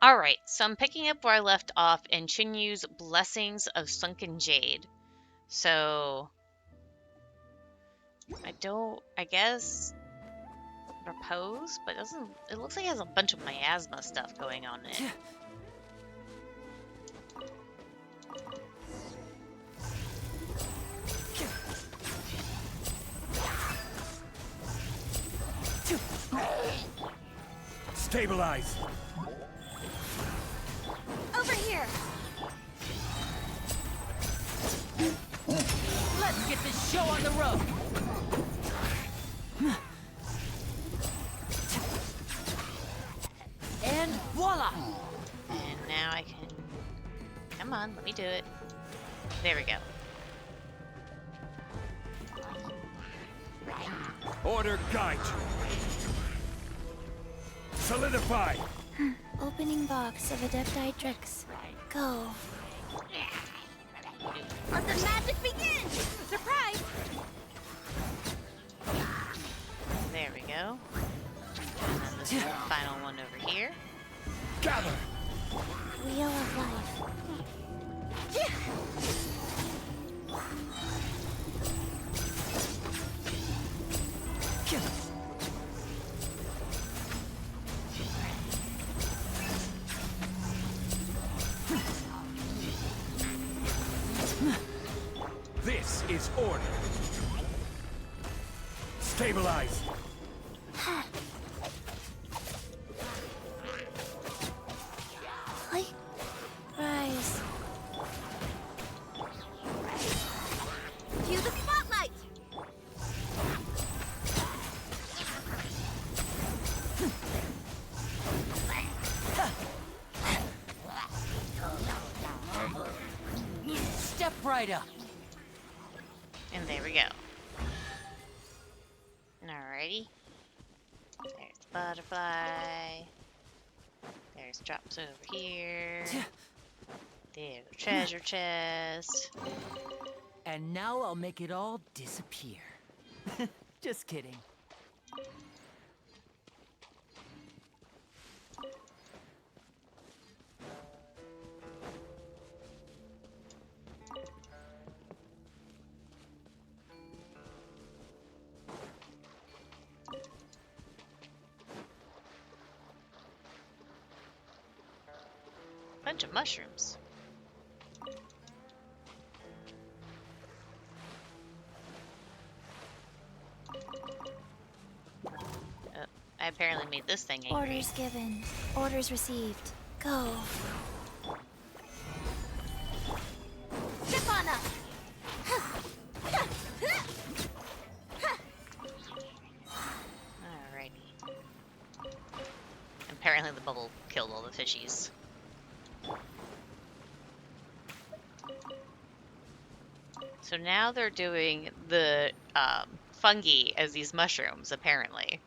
Alright, so I'm picking up where I left off in Chenyu's Blessings of Sunken Jade. So, I guess, repose, but it looks like it has a bunch of miasma stuff going on in it. Stabilize! Over here! Let's get this show on the road! And voila! And now I can... Come on, let me do it. There we go. Order guide you! Solidify! Opening box of Adepti tricks. Go. Let the magic begin! Surprise! There we go. And then this is the final one over here. Gather! Wheel of life. This is order. Stabilize. Rise. Cue the spotlight! Step right up. And there we go. Alrighty. There's butterfly. There's drops over here. There's a treasure chest. And now I'll make it all disappear. Just kidding. Bunch of mushrooms. I apparently made this thing angry. Orders given. Orders received. Go. Step on up! Alrighty. Apparently the bubble killed all the fishies. So now they're doing the fungi as these mushrooms, apparently.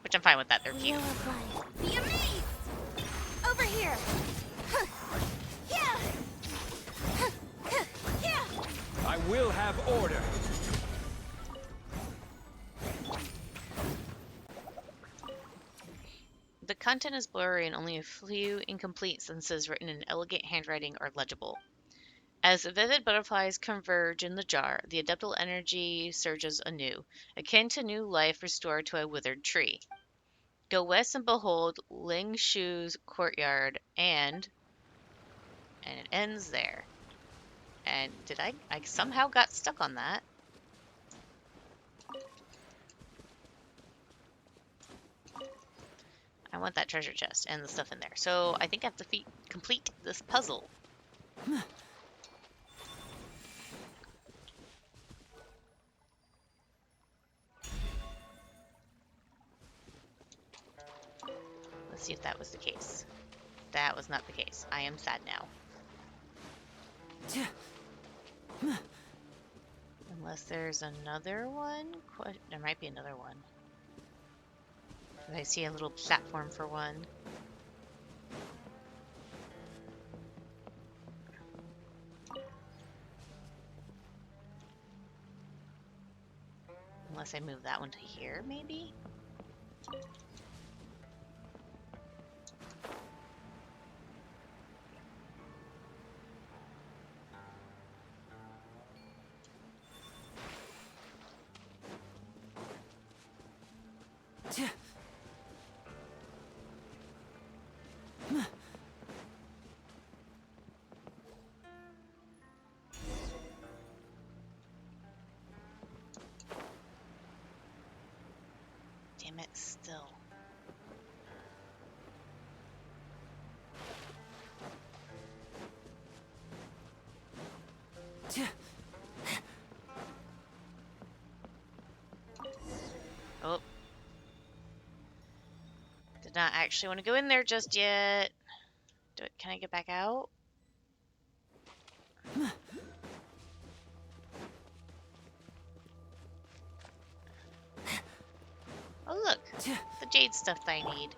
Which I'm fine with that, they're Wheel cute. of life. Be amazed! Over here! Yeah! Yeah! I will have order. The content is blurry and only a few incomplete sentences written in elegant handwriting are legible. As the vivid butterflies converge in the jar, the adeptal energy surges anew, akin to new life restored to a withered tree. Go west and behold Ling Shu's courtyard, and it ends there. And did I somehow got stuck on that. I want that treasure chest and the stuff in there. So I think I have to complete this puzzle. Let's see if that was the case. That was not the case. I am sad now. Unless there's another one? There might be another one. I see a little platform for one. Unless I move that one to here, maybe? Damn it, still. Oh. Did not actually want to go in there just yet. Can I get back out? Oh, look. The jade stuff that I need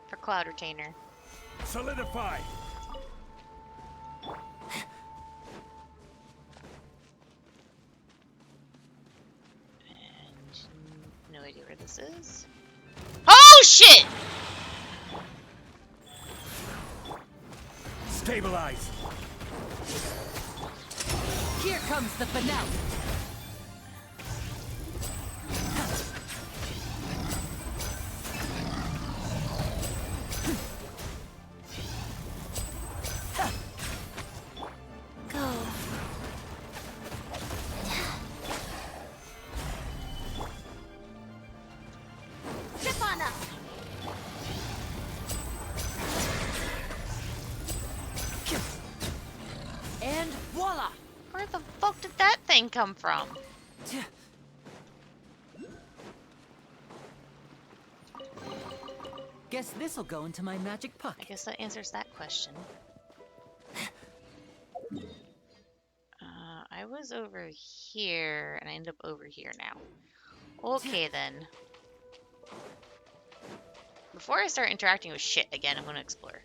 for Cloud Retainer. Solidify. And no idea where this is. Oh, shit! Stabilize. Here comes the finale. Go. Trip on up. And voila! Where the fuck did that thing come from? Guess this'll go into my magic I pocket. guess that answers that question. I was over here, and I end up over here now. Okay, then. Before I start interacting with shit again, I'm going to explore.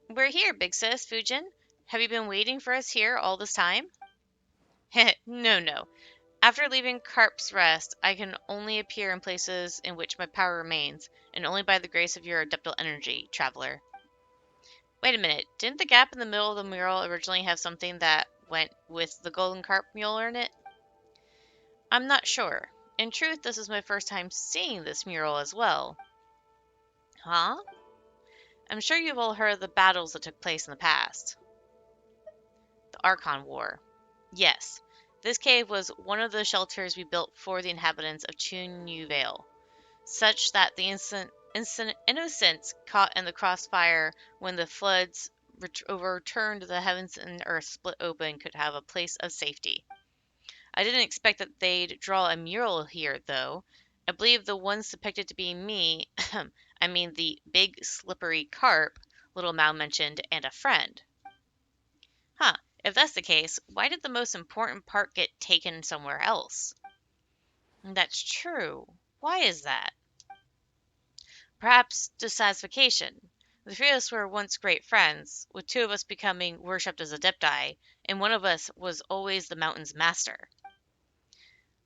We're here, big sis, Fujin. Have you been waiting for us here all this time? No. After leaving Karp's Rest, I can only appear in places in which my power remains, and only by the grace of your adeptal energy, traveler. Wait a minute, didn't the gap in the middle of the mural originally have something that went with the Golden Carp mural in it? I'm not sure. In truth, this is my first time seeing this mural as well. Huh? I'm sure you've all heard of the battles that took place in the past. The Archon War. Yes, this cave was one of the shelters we built for the inhabitants of Chenyu Vale, such that the innocents caught in the crossfire when the floods overturned the heavens and earth split open could have a place of safety. I didn't expect that they'd draw a mural here, though. I believe the ones depicted to be me, I mean the big slippery carp, Little Mao mentioned, and a friend. Huh, if that's the case, why did the most important part get taken somewhere else? That's true. Why is that? Perhaps dissatisfaction. The three of us were once great friends, with two of us becoming worshipped as adepti, and one of us was always the mountain's master.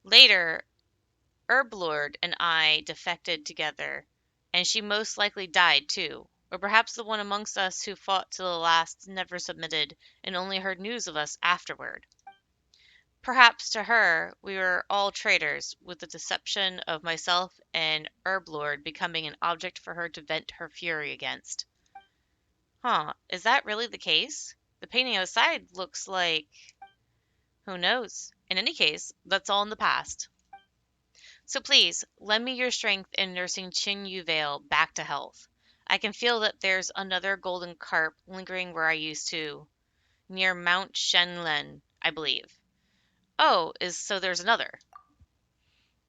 Later, Herblord and I defected together, and she most likely died too. Or perhaps the one amongst us who fought to the last never submitted and only heard news of us afterward. Perhaps to her we were all traitors, with the deception of myself and Herblord becoming an object for her to vent her fury against. Huh, is that really the case? The painting outside looks like... Who knows? In any case, that's all in the past. So please, lend me your strength in nursing Chenyu Vale back to health. I can feel that there's another golden carp lingering where I used to, near Mount Shenlen, I believe. Oh, so there's another.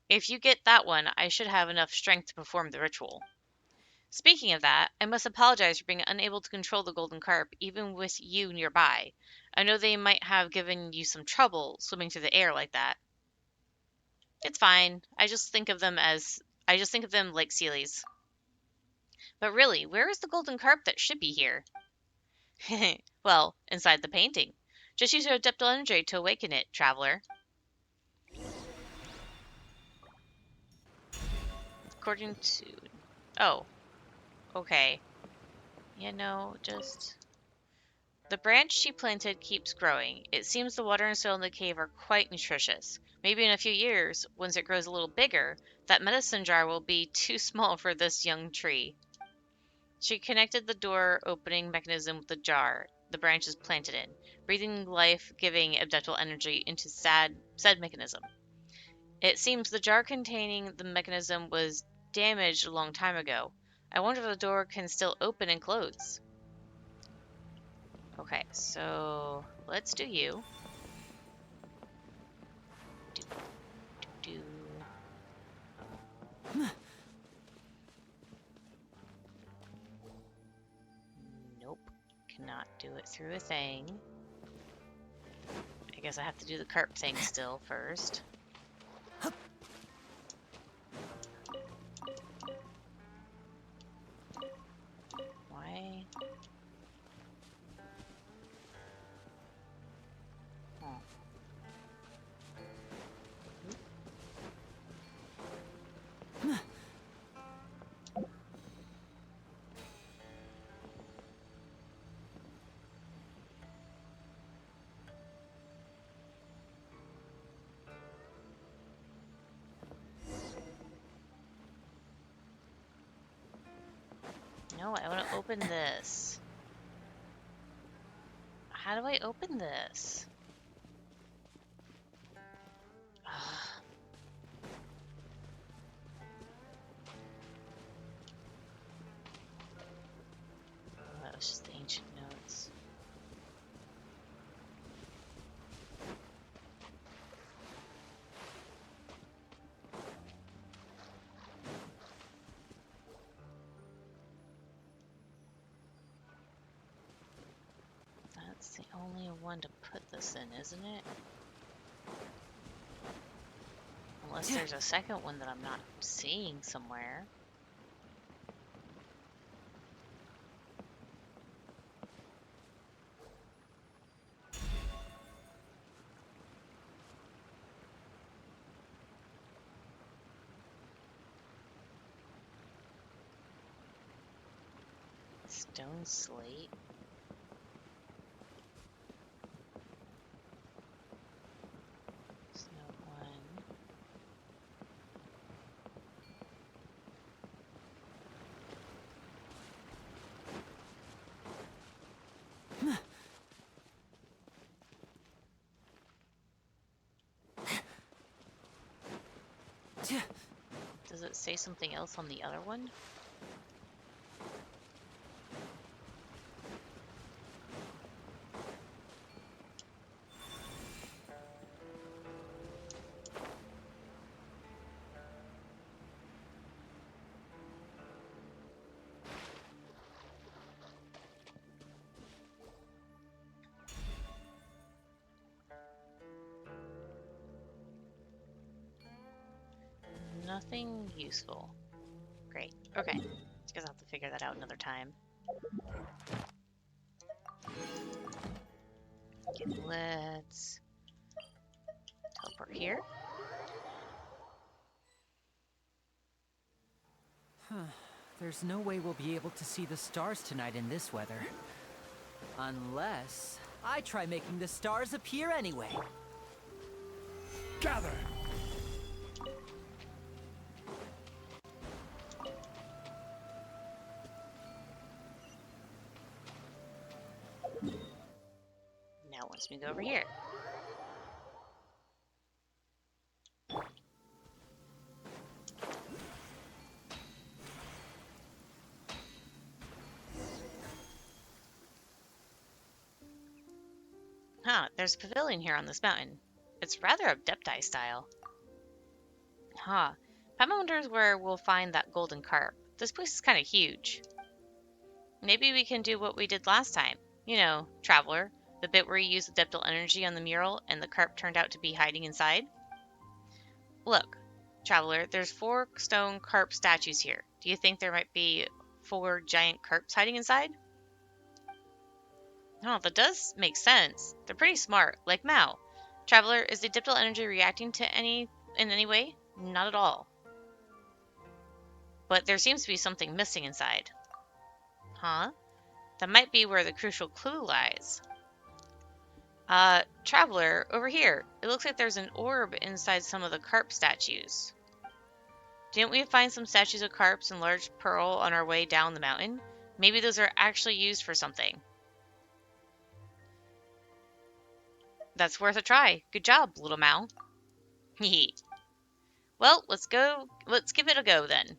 If you get that one, I should have enough strength to perform the ritual. Speaking of that, I must apologize for being unable to control the golden carp, even with you nearby. I know they might have given you some trouble swimming through the air like that. It's fine. I just think of them like Sealies. But really, where is the golden carp that should be here? Well, inside the painting. Just use your adeptal energy to awaken it, traveler. According to... Oh. Okay. You know, just... The branch she planted keeps growing. It seems the water and soil in the cave are quite nutritious. Maybe in a few years, once it grows a little bigger, that medicine jar will be too small for this young tree. She connected the door opening mechanism with the jar the branch is planted in, breathing life-giving abductal energy into said mechanism. It seems the jar containing the mechanism was damaged a long time ago. I wonder if the door can still open and close. Okay, so let's do you. Do, do, do. Nope, cannot do it through a thing. I guess I have to do the carp thing still first. Why? Oh. No, I want to open this. How do I open this? Oh, that was just the ancient notes. That's the only one to put this in, isn't it? Unless there's a second one that I'm not seeing somewhere. Stone slate. Snow one. Does it say something else on the other one? Nothing useful. Great. Okay. Guess I'll have to figure that out another time. Okay, let's teleport here. There's no way we'll be able to see the stars tonight in this weather. Unless I try making the stars appear anyway. Gather! Now it wants me to go over here. Huh, there's a pavilion here on this mountain. It's rather Adepti style. Huh. Pema wonders where we'll find that golden carp. This place is kind of huge. Maybe we can do what we did last time. You know, Traveler. The bit where you used adeptal energy on the mural and the carp turned out to be hiding inside. Look, Traveler, there's 4 stone carp statues here. Do you think there might be 4 giant carps hiding inside? Oh, that does make sense. They're pretty smart, like Mao. Traveler, is the adiptal energy reacting to in any way? Not at all. But there seems to be something missing inside. Huh? That might be where the crucial clue lies. Traveler, over here. It looks like there's an orb inside some of the carp statues. Didn't we find some statues of carps and large pearl on our way down the mountain? Maybe those are actually used for something. That's worth a try. Good job, little Mao. Hee. Well, let's go. Let's give it a go then.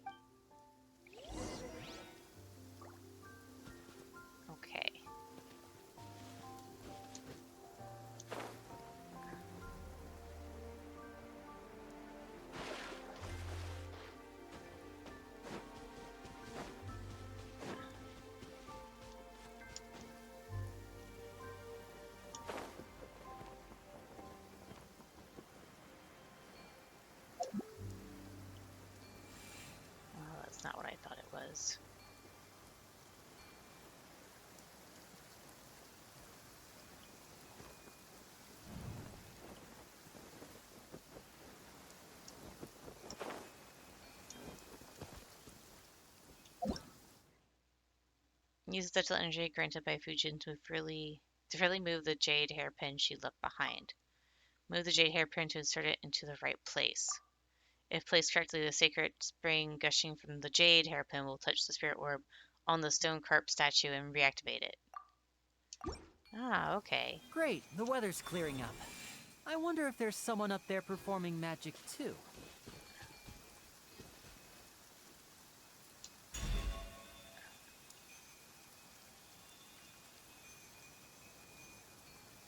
Okay. Well, that's not what I thought it was. Use the digital energy granted by Fujin to freely move the jade hairpin she left behind. Move the jade hairpin to insert it into the right place. If placed correctly, the sacred spring gushing from the jade hairpin will touch the spirit orb on the stone carp statue and reactivate it. Ah, okay. Great, the weather's clearing up. I wonder if there's someone up there performing magic too.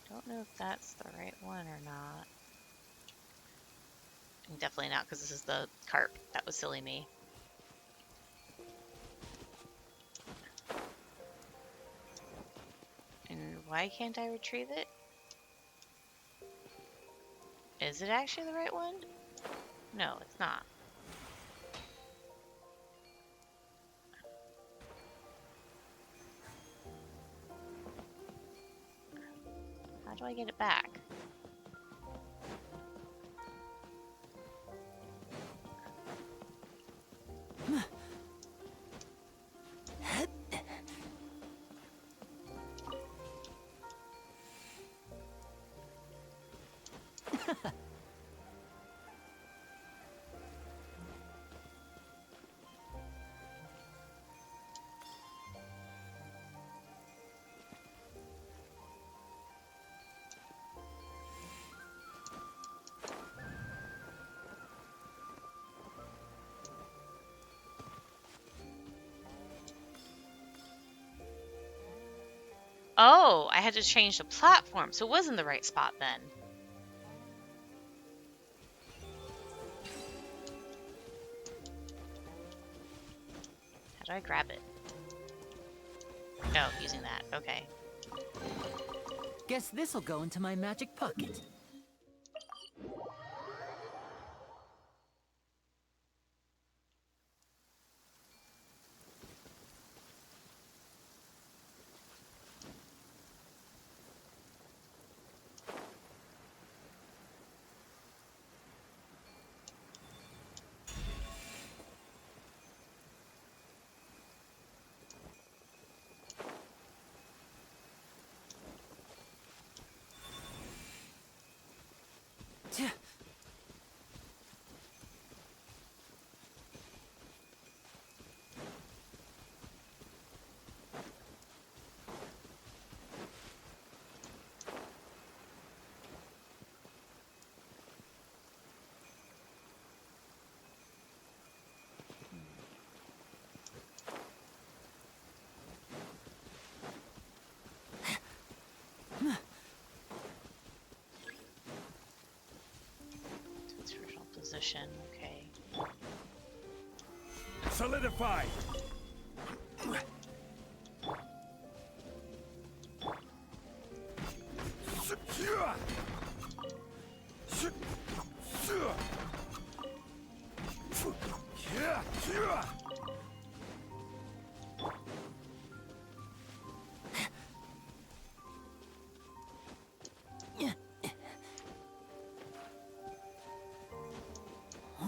Don't know if that's the right one or not. Definitely not, because this is the carp. That was silly me. And why can't I retrieve it? Is it actually the right one? No, it's not. How do I get it back? Oh, I had to change the platform, so it was in the right spot then. How do I grab it? Oh, using that. Okay. Guess this'll go into my magic pocket. To its original position. Okay. Solidify.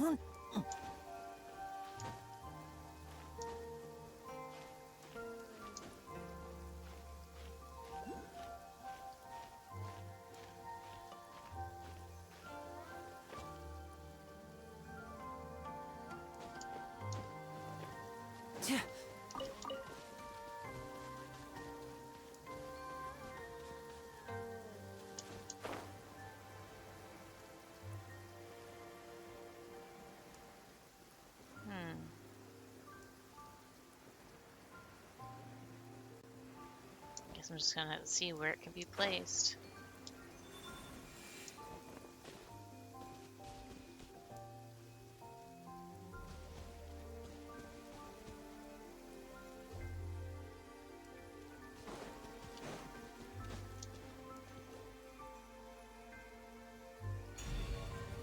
Hmm. Guess I'm just gonna see where it can be placed.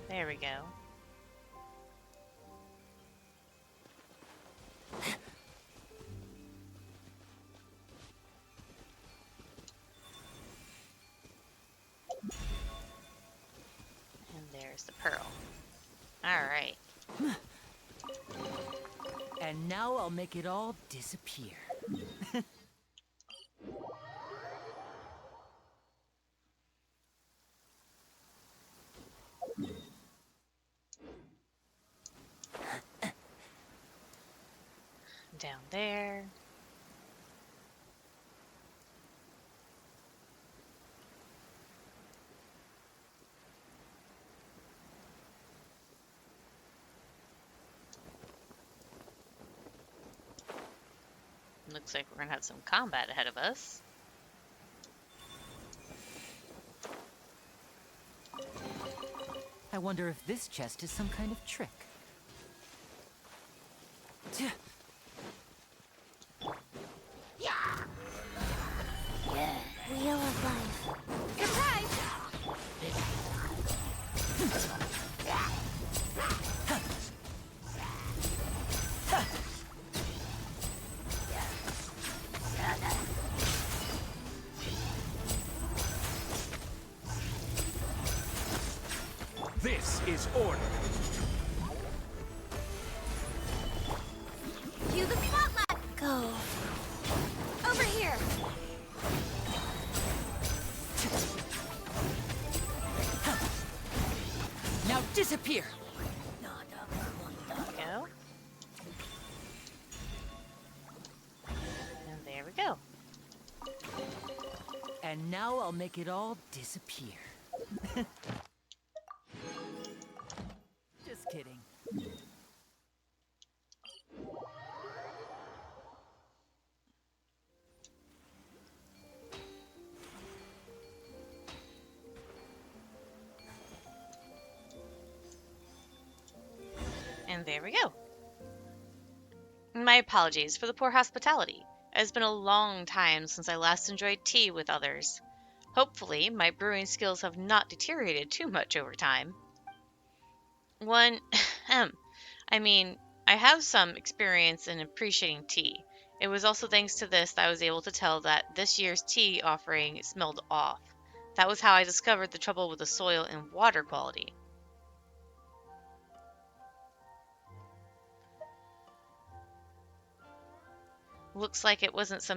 There we go. And there's the pearl. Alright. And now I'll make it all disappear. Down there. Looks like we're gonna have some combat ahead of us. I wonder if this chest is some kind of trick. Yeah, wheel of life. This is order. Cue the spotlight. Go. Over here. Now disappear! Go. And there we go. And now I'll make it all disappear. Just kidding. And there we go. My apologies for the poor hospitality. It has been a long time since I last enjoyed tea with others. Hopefully, my brewing skills have not deteriorated too much over time. One, I mean, I have some experience in appreciating tea. It was also thanks to this that I was able to tell that this year's tea offering smelled off. That was how I discovered the trouble with the soil and water quality. Looks like it wasn't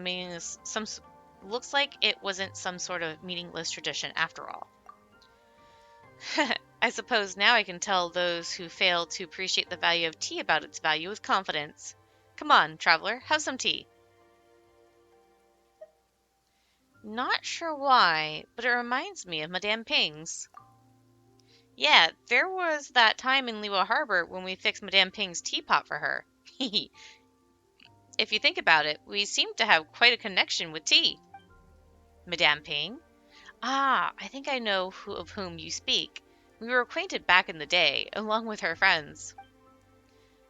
looks like it wasn't some sort of meaningless tradition after all. I suppose now I can tell those who fail to appreciate the value of tea about its value with confidence. Come on, traveler, have some tea. Not sure why, but it reminds me of Madame Ping's. Yeah, there was that time in Liwa Harbor when we fixed Madame Ping's teapot for her. If you think about it, we seem to have quite a connection with tea. Madame Ping? Ah, I think I know of whom you speak. We were acquainted back in the day, along with her friends.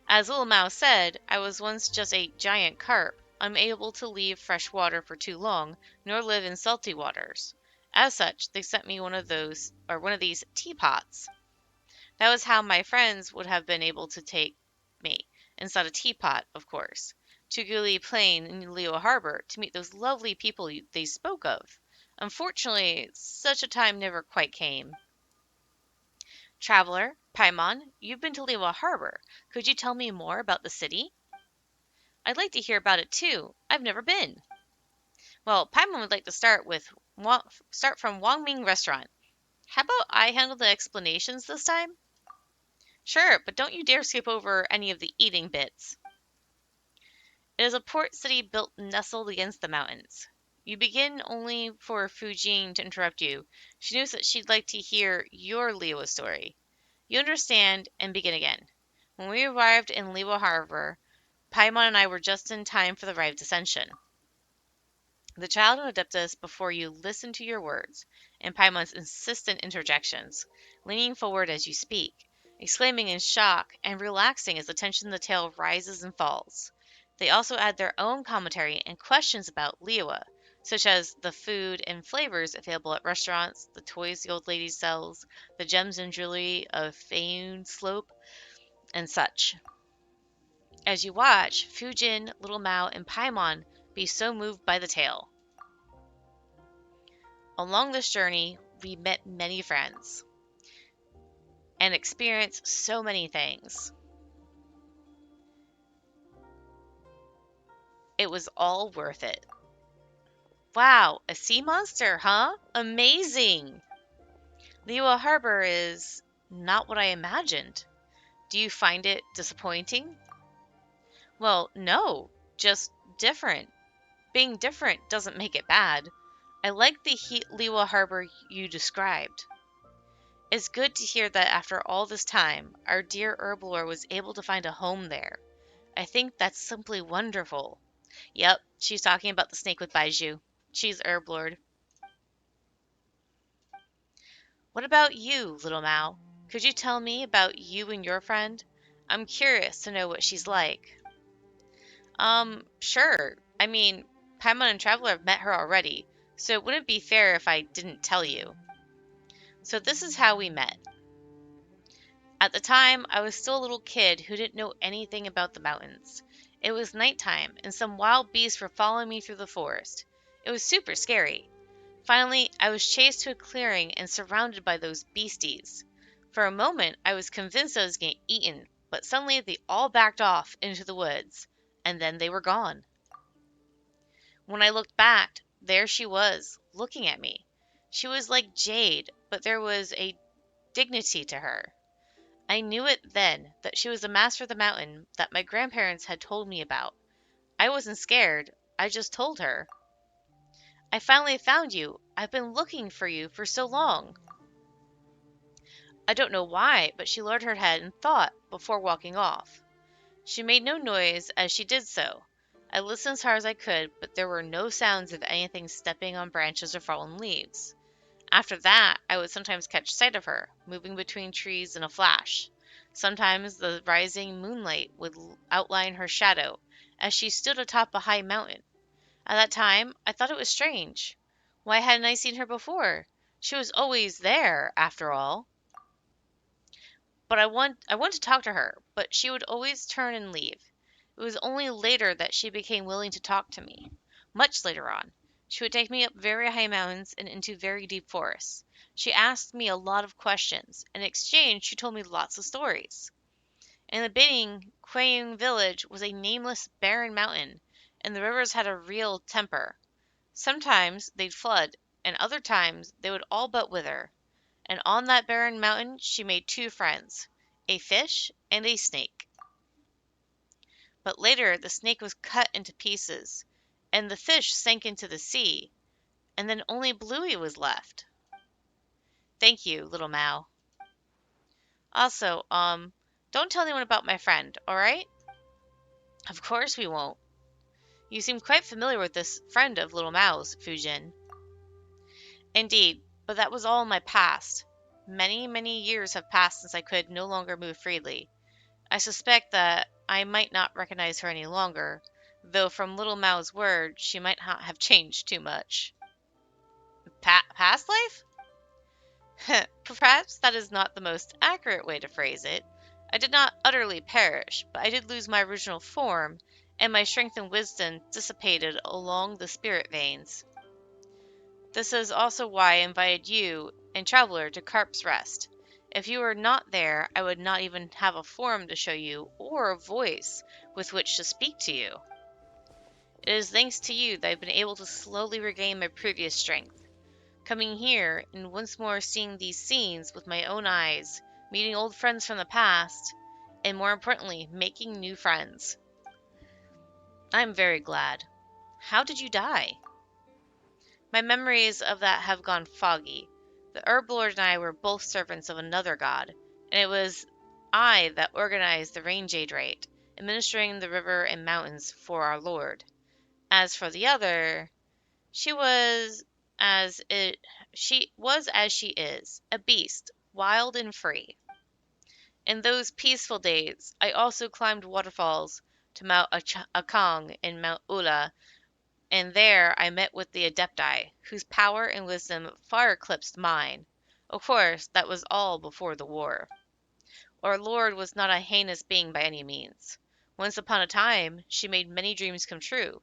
As Little Mouse said, I was once just a giant carp, unable to leave fresh water for too long, nor live in salty waters. As such, they sent me one of these teapots. That was how my friends would have been able to take me, inside a teapot, of course, to Gili Plain in Leo Harbor to meet those lovely people they spoke of. Unfortunately, such a time never quite came. Traveler, Paimon, you've been to Liwa Harbor. Could you tell me more about the city? I'd like to hear about it too. I've never been. Well, Paimon would like to start from Wang Ming Restaurant. How about I handle the explanations this time? Sure, but don't you dare skip over any of the eating bits. It is a port city built nestled against the mountains. You begin only for Fujin to interrupt you. She knows that she'd like to hear your Liwa story. You understand and begin again. When we arrived in Liwa Harbor, Paimon and I were just in time for the rite of descension. The child will adept us before you listen to your words, and Paimon's insistent interjections, leaning forward as you speak, exclaiming in shock, and relaxing as the tension in the tale rises and falls. They also add their own commentary and questions about Liwa, such as the food and flavors available at restaurants, the toys the old lady sells, the gems and jewelry of Fayoum Slope, and such. As you watch, Fujin, Little Mao, and Paimon be so moved by the tale. Along this journey, we met many friends and experienced so many things. It was all worth it. Wow, a sea monster, huh? Amazing! Liwa Harbor is not what I imagined. Do you find it disappointing? Well, no, just different. Being different doesn't make it bad. I like the Liwa Harbor you described. It's good to hear that after all this time, our dear herblore was able to find a home there. I think that's simply wonderful. Yep, she's talking about the snake with Baiju. She's herblord. What about you, little Mao? Could you tell me about you and your friend? I'm curious to know what she's like. Sure. I mean, Paimon and Traveler have met her already, so it wouldn't be fair if I didn't tell you. So this is how we met. At the time, I was still a little kid who didn't know anything about the mountains. It was nighttime, and some wild beasts were following me through the forest. It was super scary. Finally, I was chased to a clearing and surrounded by those beasties. For a moment, I was convinced I was getting eaten, but suddenly they all backed off into the woods, and then they were gone. When I looked back, there she was, looking at me. She was like Jade, but there was a dignity to her. I knew it then that she was the master of the mountain that my grandparents had told me about. I wasn't scared. I just told her. I finally found you. I've been looking for you for so long. I don't know why, but she lowered her head and thought before walking off. She made no noise as she did so. I listened as hard as I could, but there were no sounds of anything stepping on branches or fallen leaves. After that, I would sometimes catch sight of her, moving between trees in a flash. Sometimes the rising moonlight would outline her shadow as she stood atop a high mountain. At that time, I thought it was strange. Why hadn't I seen her before? She was always there, after all. But I want to talk to her, but she would always turn and leave. It was only later that she became willing to talk to me. Much later on. She would take me up very high mountains and into very deep forests. She asked me a lot of questions. In exchange, she told me lots of stories. In the beginning, Kwayung village was a nameless, barren mountain, and the rivers had a real temper. Sometimes they'd flood, and other times they would all but wither. And on that barren mountain she made two friends, a fish and a snake. But later the snake was cut into pieces, and the fish sank into the sea, and then only Bluey was left. Thank you, little Mao. Also, don't tell anyone about my friend, all right? Of course we won't. You seem quite familiar with this friend of little Mao's, Fujin. Indeed, but that was all in my past. Many, many years have passed since I could no longer move freely. I suspect that I might not recognize her any longer, though from little Mao's words she might not have changed too much. Past life? Perhaps that is not the most accurate way to phrase it. I did not utterly perish, but I did lose my original form, and my strength and wisdom dissipated along the spirit veins. This is also why I invited you and Traveler to Carp's Rest. If you were not there, I would not even have a form to show you or a voice with which to speak to you. It is thanks to you that I've been able to slowly regain my previous strength. Coming here and once more seeing these scenes with my own eyes, meeting old friends from the past, and more importantly, making new friends. I'm very glad. How did you die? My memories of that have gone foggy. The Herb Lord and I were both servants of another god, and it was I that organized the Rain Jade rite, administering the river and mountains for our lord. As for the other, she was as she is, a beast, wild and free. In those peaceful days, I also climbed waterfalls to Mount Akong and Mount Ula, and there I met with the Adepti, whose power and wisdom far eclipsed mine. Of course, that was all before the war. Our Lord was not a heinous being by any means. Once upon a time, she made many dreams come true.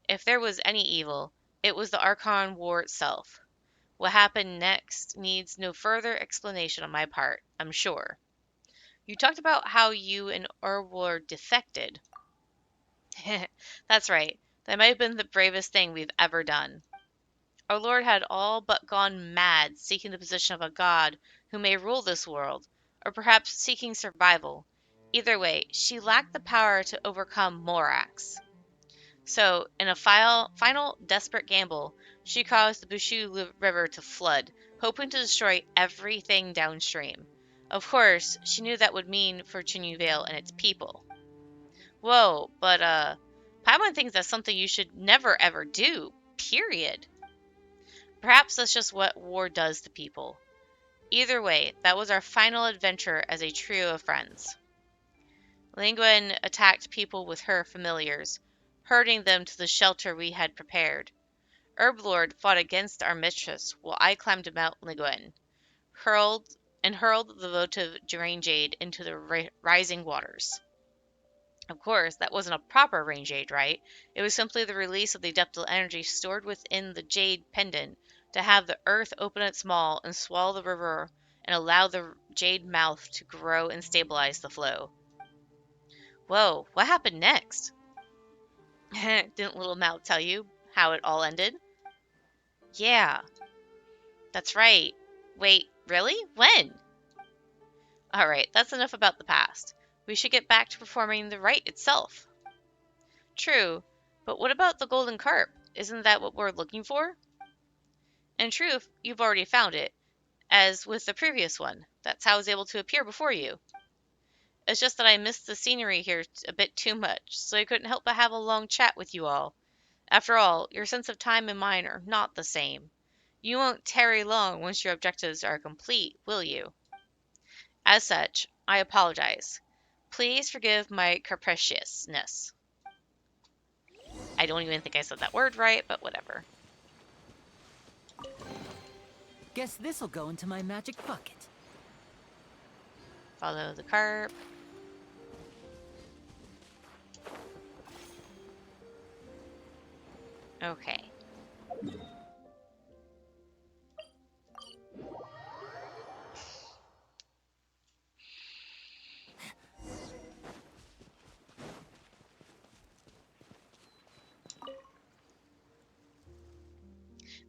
If there was any evil, it was the Archon War itself. What happened next needs no further explanation on my part, I'm sure. You talked about how you and Urwar defected. That's right. That might have been the bravest thing we've ever done. Our Lord had all but gone mad seeking the position of a god who may rule this world, or perhaps seeking survival. Either way, she lacked the power to overcome Morax. So, in a final desperate gamble, she caused the Bushu River to flood, hoping to destroy everything downstream. Of course, she knew that would mean for Chenyu Vale and its people. Whoa, but Paimon thinks that's something you should never ever do. Period. Perhaps that's just what war does to people. Either way, that was our final adventure as a trio of friends. Linguin attacked people with her familiars, herding them to the shelter we had prepared. Herblord fought against our mistress, while I climbed Mount Linguin, hurled the votive Rain Jade into the rising waters. Of course, that wasn't a proper Rain Jade, right? It was simply the release of the adeptal energy stored within the Jade pendant to have the earth open its maw and swallow the river and allow the Jade mouth to grow and stabilize the flow. Whoa, what happened next? Didn't Little Mouth tell you how it all ended? Yeah, that's right. Wait, really? When? Alright, that's enough about the past. We should get back to performing the rite itself. True, but what about the golden carp? Isn't that what we're looking for? In truth, you've already found it, as with the previous one. That's how I was able to appear before you. It's just that I missed the scenery here a bit too much, so I couldn't help but have a long chat with you all. After all, your sense of time and mine are not the same. You won't tarry long once your objectives are complete, will you? As such, I apologize. Please forgive my capriciousness. I don't even think I said that word right, but whatever. Guess this'll go into my magic pocket. Follow the carp. Okay.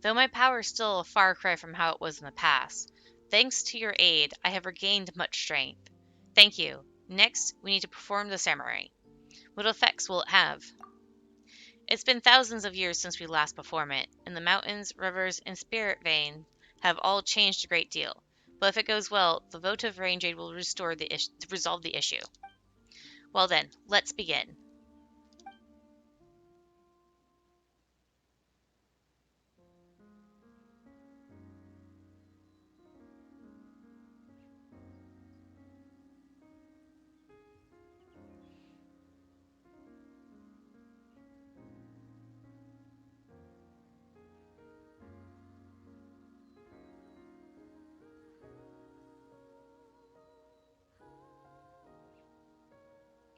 Though my power is still a far cry from how it was in the past, thanks to your aid, I have regained much strength. Thank you. Next, we need to perform the ceremony. What effects will it have? It's been thousands of years since we last performed it, and the mountains, rivers, and spirit vein have all changed a great deal. But if it goes well, the votive rain jade will resolve the issue. Well then, let's begin.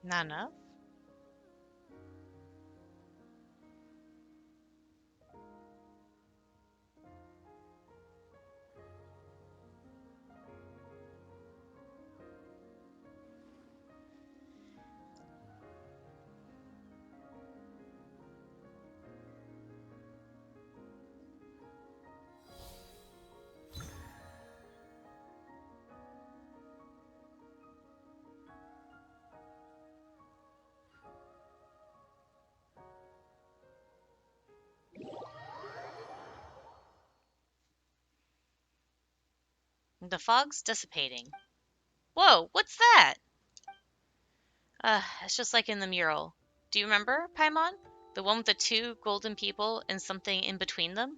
Not enough? The fog's dissipating. Whoa, what's that? It's just like in the mural. Do you remember, Paimon? The one with the two golden people and something in between them?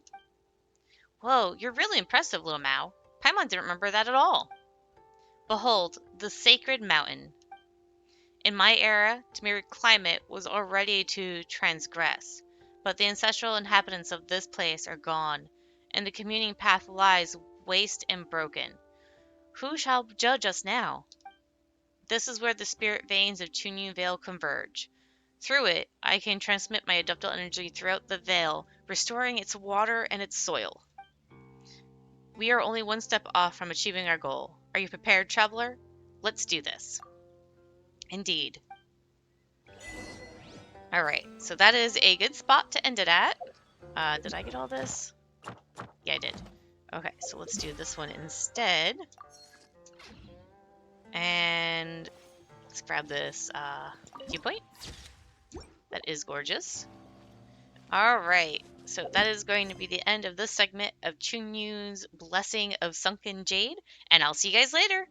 Whoa, you're really impressive, little Mao. Paimon didn't remember that at all. Behold, the sacred mountain. In my era, Tamir climate was already to transgress, but the ancestral inhabitants of this place are gone, and the communing path lies waste and broken. Who shall judge us now? This is where the spirit veins of Chenyu Vale converge. Through it, I can transmit my adeptal energy throughout the Vale, restoring its water and its soil. We are only one step off from achieving our goal. Are you prepared, traveler? Let's do this. Indeed. Alright, so that is a good spot to end it at. Did I get all this? Yeah, I did. Okay, so let's do this one instead. And let's grab this viewpoint. That is gorgeous. Alright, so that is going to be the end of this segment of Chunyu's Blessing of Sunken Jade, and I'll see you guys later!